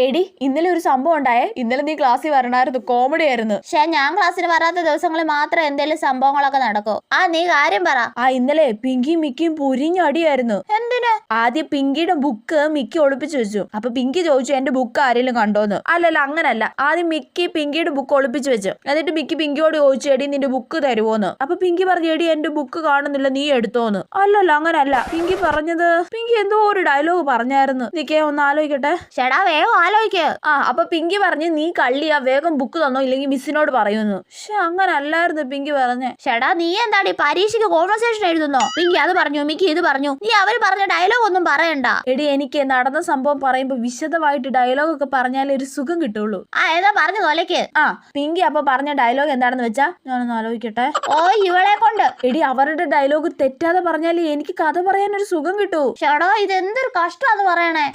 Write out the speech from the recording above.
എടി ഇന്നലെ ഒരു സംഭവം ഉണ്ടായേ. ഇന്നലെ നീ ക്ലാസ്സിൽ വരണായിരുന്നു, കോമഡി ആയിരുന്നു. പക്ഷെ ഞാൻ ക്ലാസ്സിൽ വരാത്ത ദിവസങ്ങളിൽ മാത്രം എന്തെങ്കിലും സംഭവങ്ങളൊക്കെ നടക്കും. നീ കാര്യം പറ. ഇന്നലെ പിങ്കിയും മിക്കിയും പൊരിഞ്ഞടിയായിരുന്നു. എന്തിന്? ആദ്യം പിങ്കിയുടെ ബുക്ക് മിക്കി ഒളിപ്പിച്ചു വെച്ചു. അപ്പൊ പിങ്കി ചോദിച്ചു എന്റെ ബുക്ക് ആരെങ്കിലും കണ്ടോന്ന്. അല്ലല്ല, അങ്ങനല്ല. ആദ്യം മിക്കി പിങ്കിയുടെ ബുക്ക് ഒളിപ്പിച്ചു വെച്ചു. എന്നിട്ട് മിക്കി പിങ്കിയോട് ചോദിച്ചു എടി നിന്റെ ബുക്ക് തരുമോന്ന്. അപ്പൊ പിങ്കി പറഞ്ഞു എടി എന്റെ ബുക്ക് കാണുന്നില്ല, നീ എടുത്തോന്ന്. അല്ലല്ല, അങ്ങനല്ല. പിങ്കി പറഞ്ഞത്, പിങ്കി എന്തോ ഒരു ഡയലോഗ് പറഞ്ഞായിരുന്നു. നിക്കേ ഒന്ന് ആലോചിക്കട്ടെ. ചേടാ വേഗം ആലോചിക്ക്. അപ്പൊ പിങ്കി പറഞ്ഞു നീ കള്ളിയാ, വേഗം ബുക്ക് തന്നോ ഇല്ലെങ്കിൽ മിസ്സിനോട് പറയുന്നു. പക്ഷെ അങ്ങനെ അല്ലായിരുന്നു പിങ്കി പറഞ്ഞേ. ചേടാ നീ എന്താടി പരീക്ഷയ്ക്ക് കോൺവെർസേഷൻ എഴുതുന്നോ? പിങ്കി അത് പറഞ്ഞു, മിക്കി ഇത് പറഞ്ഞു. നീ അവര് പറഞ്ഞ ഡയലോഗ് ഒന്നും പറയണ്ട. എടി എനിക്ക് നടന്ന സംഭവം പറയുമ്പോ വിശദമായിട്ട് ഡയലോഗ് ഒക്കെ പറഞ്ഞാലേ ഒരു സുഖം കിട്ടുള്ളൂ. ഏതാ പറഞ്ഞു തോലയ്ക്ക്. പിങ്കി അപ്പൊ പറഞ്ഞ ഡയലോഗ് എന്താണെന്ന് വെച്ചാ ഞാനൊന്ന് ആലോചിക്കട്ടെ. ഇവളെ കൊണ്ട്. എടി അവരുടെ ഡയലോഗ് തെറ്റാതെ പറഞ്ഞാലേ എനിക്ക് കഥ പറയാൻ ഒരു സുഖം കിട്ടൂ. ചേടാ ഇതെന്തൊരു കഷ്ടമാന്ന് പറയണേ.